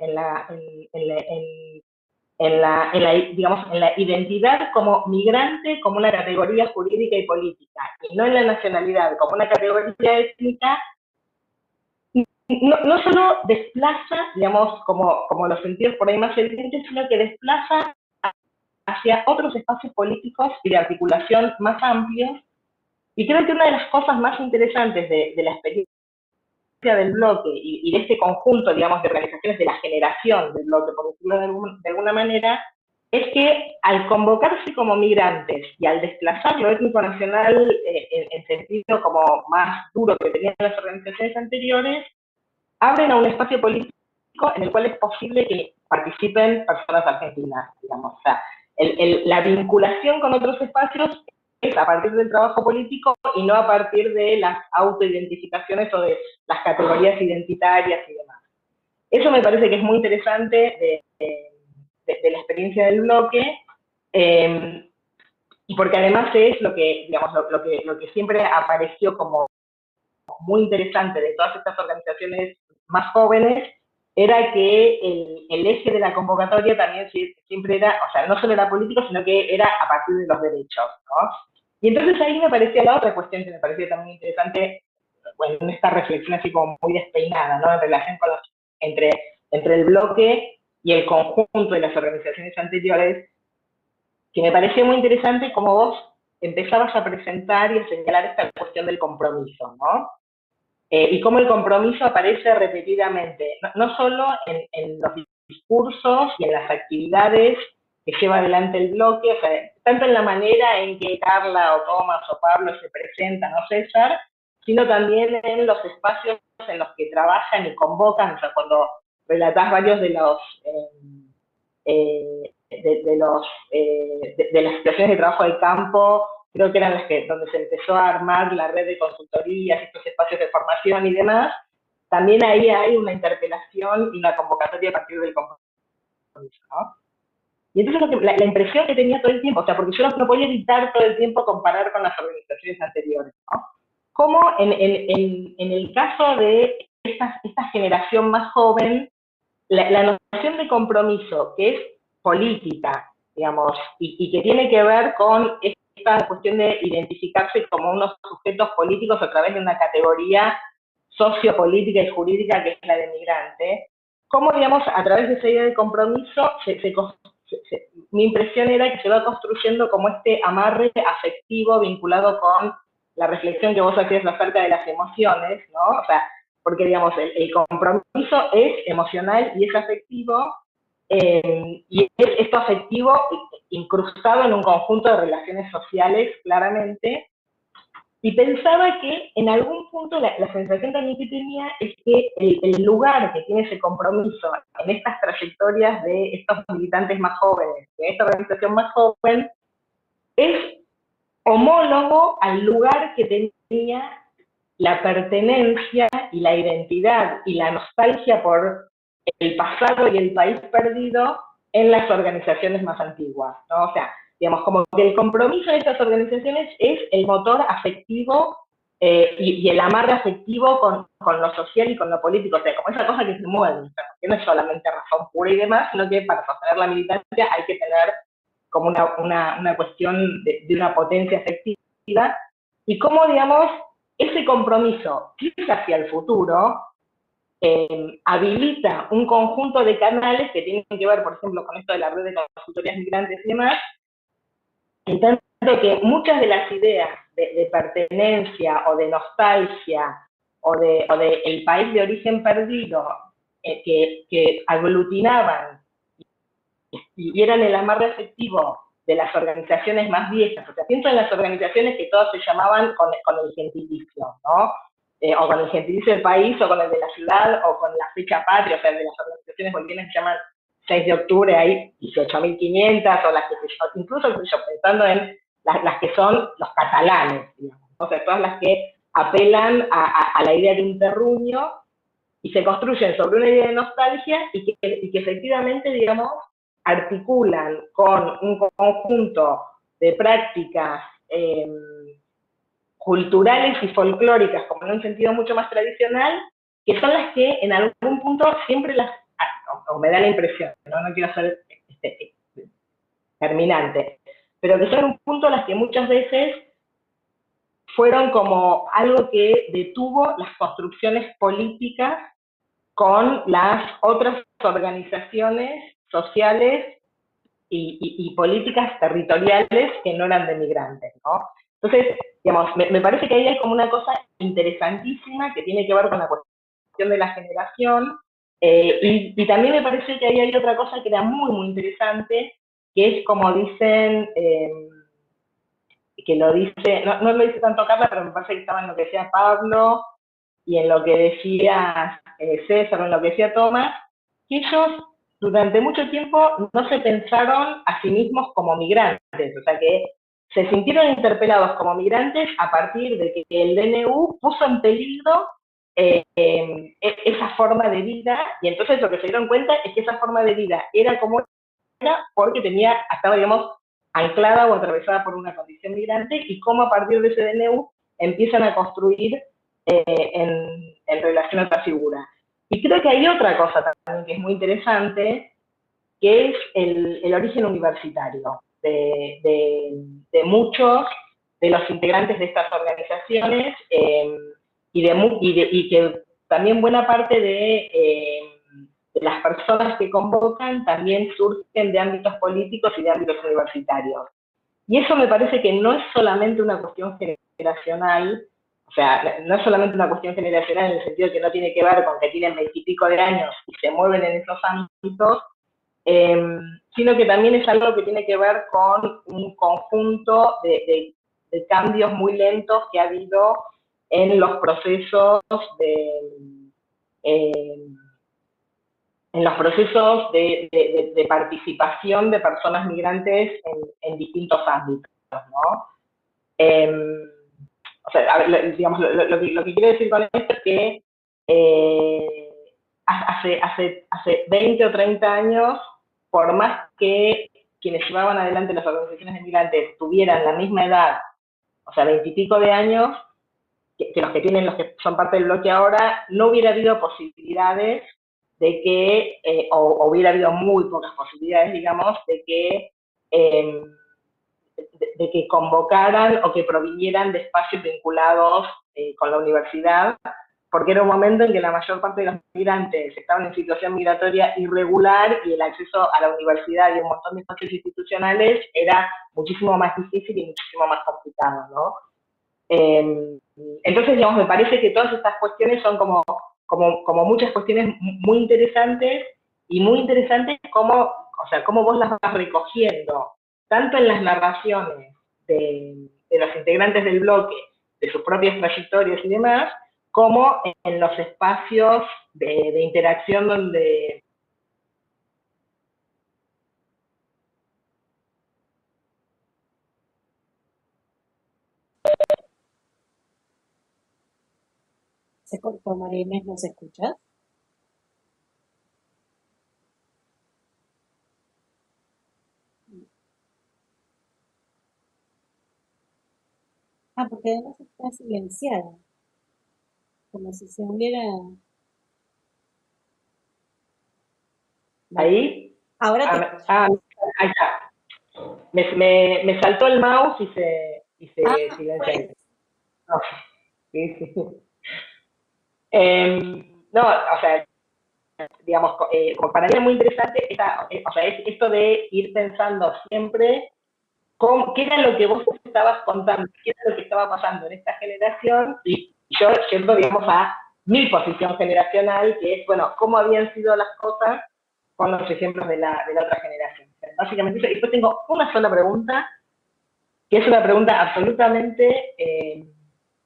digamos, en la identidad como migrante, como una categoría jurídica y política, y no en la nacionalidad como una categoría étnica, no solo desplaza, digamos, como los sentidos por ahí más evidentes, sino que desplaza hacia otros espacios políticos y de articulación más amplios. Y creo que una de las cosas más interesantes de la experiencia del bloque y de este conjunto, digamos, de organizaciones de la generación del bloque, por decirlo de alguna manera, es que al convocarse como migrantes y al desplazar lo étnico nacional en sentido como más duro que tenían las organizaciones anteriores, abren a un espacio político en el cual es posible que participen personas argentinas, digamos. O sea, la vinculación con otros espacios es a partir del trabajo político y no a partir de las autoidentificaciones o de las categorías identitarias y demás. Eso me parece que es muy interesante de la experiencia del bloque, y porque además es lo que, digamos, lo que siempre apareció como muy interesante de todas estas organizaciones más jóvenes, era que el eje de la convocatoria también siempre era, o sea, no solo era político, sino que era a partir de los derechos, ¿no? Y entonces ahí me parecía la otra cuestión que me parecía también interesante, bueno, en esta reflexión así como muy despeinada, ¿no? En relación con entre el bloque y el conjunto de las organizaciones anteriores, que me parecía muy interesante como vos empezabas a presentar y a señalar esta cuestión del compromiso, ¿no? Y cómo el compromiso aparece repetidamente, no solo en los discursos y en las actividades que lleva adelante el bloque, o sea, tanto en la manera en que Carla o Tomás o Pablo se presentan o César, sino también en los espacios en los que trabajan y convocan. O sea, cuando relatás varios de los de las situaciones de trabajo de campo, creo que eran las que donde se empezó a armar la red de consultorías, estos espacios de formación y demás. También ahí hay una interpelación y una convocatoria a partir del compromiso, ¿no? Y entonces la impresión que tenía todo el tiempo, o sea, porque yo no podía evitar todo el tiempo comparar con las organizaciones anteriores, ¿no? Como en el caso de esta generación más joven, la noción de compromiso, que es política, digamos, y que tiene que ver con esta cuestión de identificarse como unos sujetos políticos a través de una categoría sociopolítica y jurídica que es la de migrante, cómo, digamos, a través de esa idea de compromiso, mi impresión era que se va construyendo como este amarre afectivo vinculado con la reflexión que vos hacías acerca de las emociones, ¿no? O sea, porque, digamos, el compromiso es emocional y es afectivo, y es esto afectivo incrustado en un conjunto de relaciones sociales, claramente, y pensaba que en algún punto la sensación también que tenía es que el lugar que tiene ese compromiso en estas trayectorias de estos militantes más jóvenes, de esta organización más joven, es homólogo al lugar que tenía la pertenencia y la identidad y la nostalgia por el pasado y el país perdido en las organizaciones más antiguas, ¿no? O sea, digamos, como que el compromiso de estas organizaciones es el motor afectivo y el amarre afectivo con lo social y con lo político, o sea, como esa cosa que se mueve, o sea, que no es solamente razón pura y demás, sino que para sostener la militancia hay que tener como una cuestión de una potencia afectiva, y cómo, digamos, ese compromiso, que es hacia el futuro, habilita un conjunto de canales que tienen que ver, por ejemplo, con esto de la red de consultorías migrantes y demás, en tanto que muchas de las ideas de pertenencia o de nostalgia o de el país de origen perdido que aglutinaban y eran el amarre afectivo de las organizaciones más viejas, o sea, pienso en las organizaciones que todas se llamaban con el gentilicio, ¿no? O con el gentilicio del país, o con el de la ciudad, o con la fecha patria, o sea, de las organizaciones bolivianas que se llaman 6 de octubre, hay 18.500, o las que, incluso yo pensando en las que son los catalanes, digamos, o sea, todas las que apelan a la idea de un terruño y se construyen sobre una idea de nostalgia y que efectivamente, digamos, articulan con un conjunto de prácticas culturales y folclóricas, como en un sentido mucho más tradicional, que son las que en algún punto siempre o me da la impresión, no quiero ser terminante, pero que son en un punto las que muchas veces fueron como algo que detuvo las construcciones políticas con las otras organizaciones sociales y políticas territoriales que no eran de migrantes, ¿no? Entonces, digamos, me parece que ahí hay como una cosa interesantísima que tiene que ver con la cuestión de la generación, y también me parece que ahí hay otra cosa que era muy, muy interesante, que es como dicen, que lo dice, no lo dice tanto Carla, pero me parece que estaba en lo que decía Pablo, y en lo que decía César, o en lo que decía Tomás, que ellos durante mucho tiempo no se pensaron a sí mismos como migrantes, o sea que se sintieron interpelados como migrantes a partir de que el DNU puso en peligro esa forma de vida, y entonces lo que se dieron cuenta es que esa forma de vida era como era porque estaba, digamos, anclada o atravesada por una condición migrante, y cómo a partir de ese DNU empiezan a construir en relación a otra figura. Y creo que hay otra cosa también que es muy interesante, que es el origen universitario de muchos de los integrantes de estas organizaciones, y que también buena parte de las personas que convocan también surgen de ámbitos políticos y de ámbitos universitarios. Y eso me parece que no es solamente una cuestión generacional, o sea, no es solamente una cuestión generacional en el sentido que no tiene que ver con que tienen 20 y pico de años y se mueven en esos ámbitos, sino que también es algo que tiene que ver con un conjunto de cambios muy lentos que ha habido en los procesos de participación de personas migrantes en distintos ámbitos, ¿no? O sea, a ver, digamos, lo que quiero decir con esto es que hace 20 o 30 años, por más que quienes llevaban adelante las organizaciones de migrantes tuvieran la misma edad, o sea, 20 y pico de años, que los que tienen, los que son parte del bloque ahora, no hubiera habido posibilidades de que, o hubiera habido muy pocas posibilidades, digamos, de que convocaran o que provinieran de espacios vinculados con la universidad, porque era un momento en que la mayor parte de los migrantes estaban en situación migratoria irregular y el acceso a la universidad y un montón de espacios institucionales era muchísimo más difícil y muchísimo más complicado, ¿no? Entonces, digamos, me parece que todas estas cuestiones son como muchas cuestiones muy interesantes, y muy interesantes cómo vos las vas recogiendo, tanto en las narraciones de los integrantes del bloque, de sus propias trayectorias y demás, como en los espacios de interacción donde... Se cortó, María Inés, ¿nos escuchas? Ah, porque además está silenciada, como si se hubiera... ¿Ahí? Ahora te escucho. Ahí está. Me saltó el mouse y se silenció. Pues, No, sí, sí. No, o sea, digamos, como para mí es muy interesante o sea, es esto de ir pensando siempre qué era lo que vos estabas contando, qué era lo que estaba pasando en esta generación, y yo yendo, digamos, a mi posición generacional, que es, bueno, cómo habían sido las cosas con los ejemplos de la otra generación. Básicamente eso. Y después tengo una sola pregunta, que es una pregunta absolutamente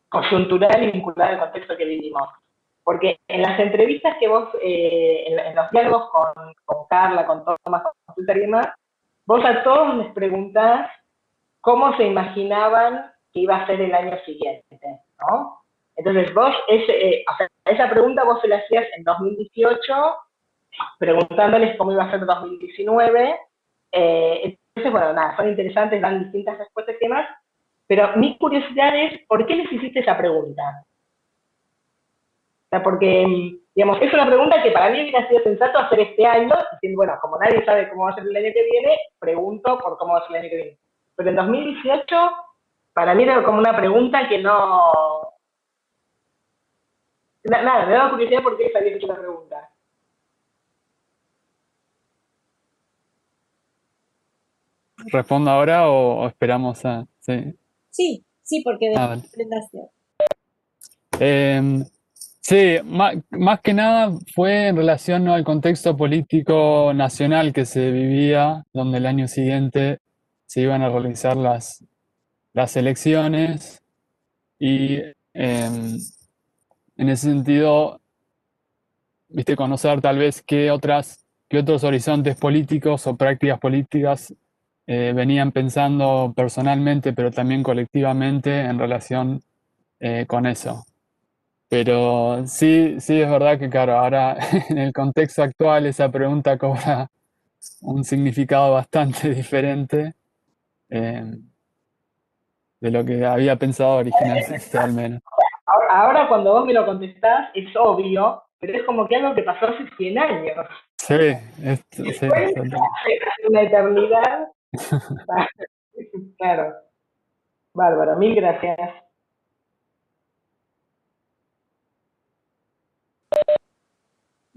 coyuntural y vinculada al contexto que vivimos. Porque en las entrevistas que vos, en los diálogos con Carla, con Tomás, con Twitter y demás, vos a todos les preguntás cómo se imaginaban que iba a ser el año siguiente, ¿no? Entonces vos, o sea, esa pregunta vos se la hacías en 2018, preguntándoles cómo iba a ser 2019, entonces, bueno, nada, son interesantes, dan distintas respuestas y demás, pero mi curiosidad es, ¿por qué les hiciste esa pregunta? O sea, porque, digamos, es una pregunta que para mí hubiera sido sensato hacer este año, diciendo, bueno, como nadie sabe cómo va a ser el año que viene, pregunto por cómo va a ser el año que viene. Pero en 2018, para mí era como una pregunta que no... Nada, me daba curiosidad por qué había hecho la pregunta. ¿Respondo ahora o esperamos a...? Sí. Sí, porque Ah, vale. después Sí, más que nada fue en relación, ¿no?, al contexto político nacional que se vivía, donde el año siguiente se iban a realizar las elecciones y en ese sentido, viste, conocer tal vez qué otros horizontes políticos o prácticas políticas venían pensando personalmente, pero también colectivamente en relación con eso. Pero sí, sí es verdad que, claro, ahora en el contexto actual esa pregunta cobra un significado bastante diferente de lo que había pensado originalmente, al menos. Ahora cuando vos me lo contestás es obvio, pero es como que algo que pasó hace 100 años. Sí, sí, Hace una eternidad. Claro. Bárbaro, mil gracias.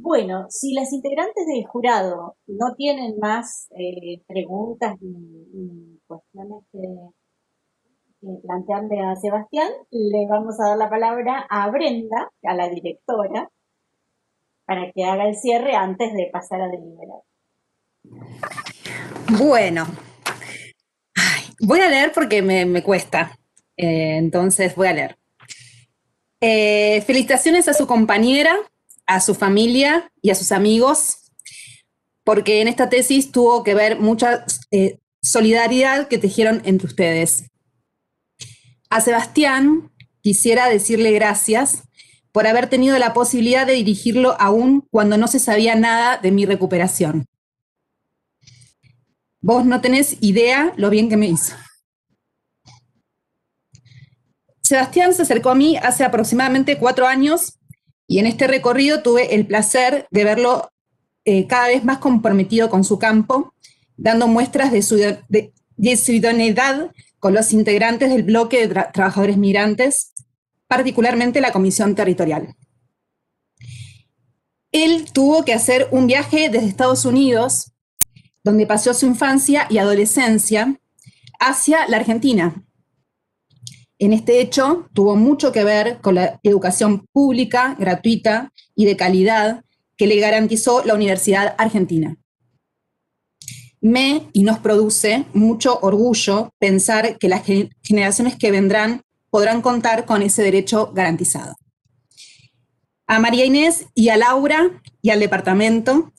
Bueno, si las integrantes del jurado no tienen más preguntas ni cuestiones que plantearle a Sebastián, le vamos a dar la palabra a Brenda, a la directora, para que haga el cierre antes de pasar a deliberar. Bueno, voy a leer porque me cuesta, entonces voy a leer. Felicitaciones a su compañera, a su familia y a sus amigos, porque en esta tesis tuvo que ver mucha solidaridad que tejieron entre ustedes. A Sebastián quisiera decirle gracias por haber tenido la posibilidad de dirigirlo aún cuando no se sabía nada de mi recuperación. Vos no tenés idea lo bien que me hizo. Sebastián se acercó a mí hace aproximadamente 4 años y en este recorrido tuve el placer de verlo cada vez más comprometido con su campo, dando muestras de su idoneidad con los integrantes del bloque de trabajadores migrantes, particularmente la Comisión Territorial. Él tuvo que hacer un viaje desde Estados Unidos, donde pasó su infancia y adolescencia, hacia la Argentina. En este hecho, tuvo mucho que ver con la educación pública, gratuita y de calidad que le garantizó la Universidad Argentina. Y nos produce mucho orgullo pensar que las generaciones que vendrán podrán contar con ese derecho garantizado. A María Inés y a Laura y al departamento,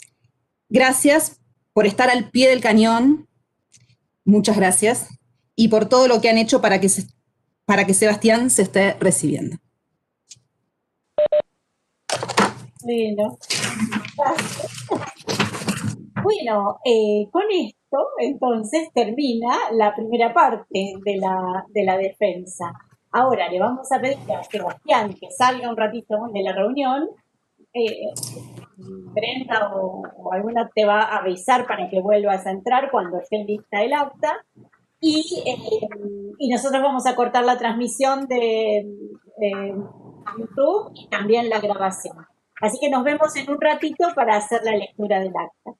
gracias por estar al pie del cañón, muchas gracias, y por todo lo que han hecho para que Sebastián se esté recibiendo. Bueno, bueno, con esto entonces termina la primera parte de la defensa. Ahora le vamos a pedir a Sebastián que salga un ratito de la reunión. Brenda o alguna te va a avisar para que vuelvas a entrar cuando esté lista el acta. Y nosotros vamos a cortar la transmisión de YouTube y también la grabación. Así que nos vemos en un ratito para hacer la lectura del acta.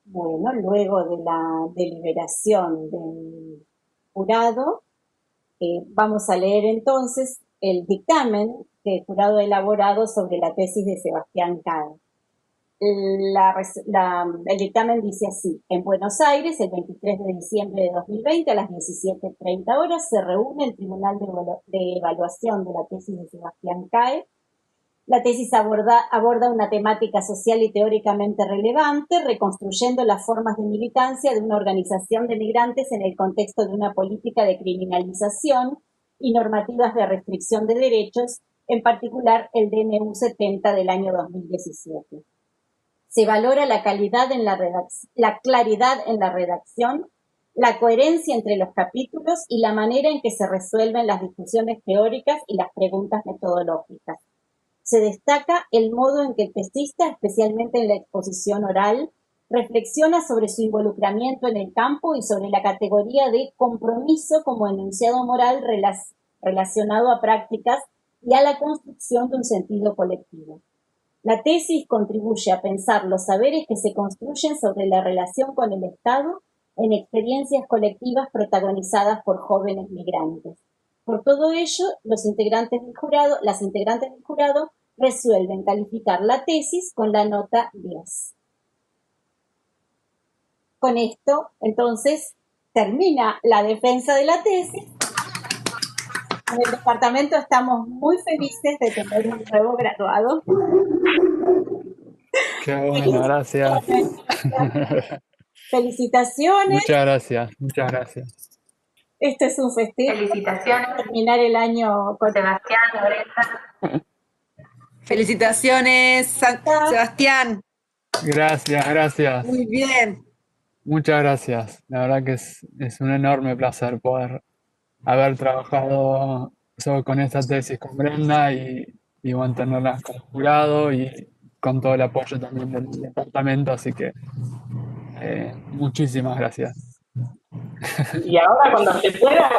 Bueno, luego de la deliberación del jurado, vamos a leer entonces el dictamen que el jurado ha elaborado sobre la tesis de Sebastián Cae. El dictamen dice así: en Buenos Aires, el 23 de diciembre de 2020, a las 17:30 horas, se reúne el Tribunal de Evaluación de la tesis de Sebastián Cae. La tesis aborda una temática social y teóricamente relevante, reconstruyendo las formas de militancia de una organización de migrantes en el contexto de una política de criminalización y normativas de restricción de derechos, en particular el DNU 70 del año 2017. Se valora la claridad en la redacción, la coherencia entre los capítulos y la manera en que se resuelven las discusiones teóricas y las preguntas metodológicas. Se destaca el modo en que el tesista, especialmente en la exposición oral, reflexiona sobre su involucramiento en el campo y sobre la categoría de compromiso como enunciado moral relacionado a prácticas y a la construcción de un sentido colectivo. La tesis contribuye a pensar los saberes que se construyen sobre la relación con el Estado en experiencias colectivas protagonizadas por jóvenes migrantes. Por todo ello, las integrantes del jurado resuelven calificar la tesis con la nota 10. Con esto, entonces, termina la defensa de la tesis. En el departamento estamos muy felices de tener un nuevo graduado. Qué bueno, gracias. Felicitaciones. Muchas gracias, muchas gracias. Este es un festejo. Felicitaciones, Terminar el año con Sebastián, Brenda. Felicitaciones, Sebastián. Gracias. Muy bien. Muchas gracias. La verdad que es un enorme placer poder haber trabajado con esta tesis con Brenda y mantenerla con el jurado y con todo el apoyo también del departamento, así que muchísimas gracias. Y ahora cuando se pueda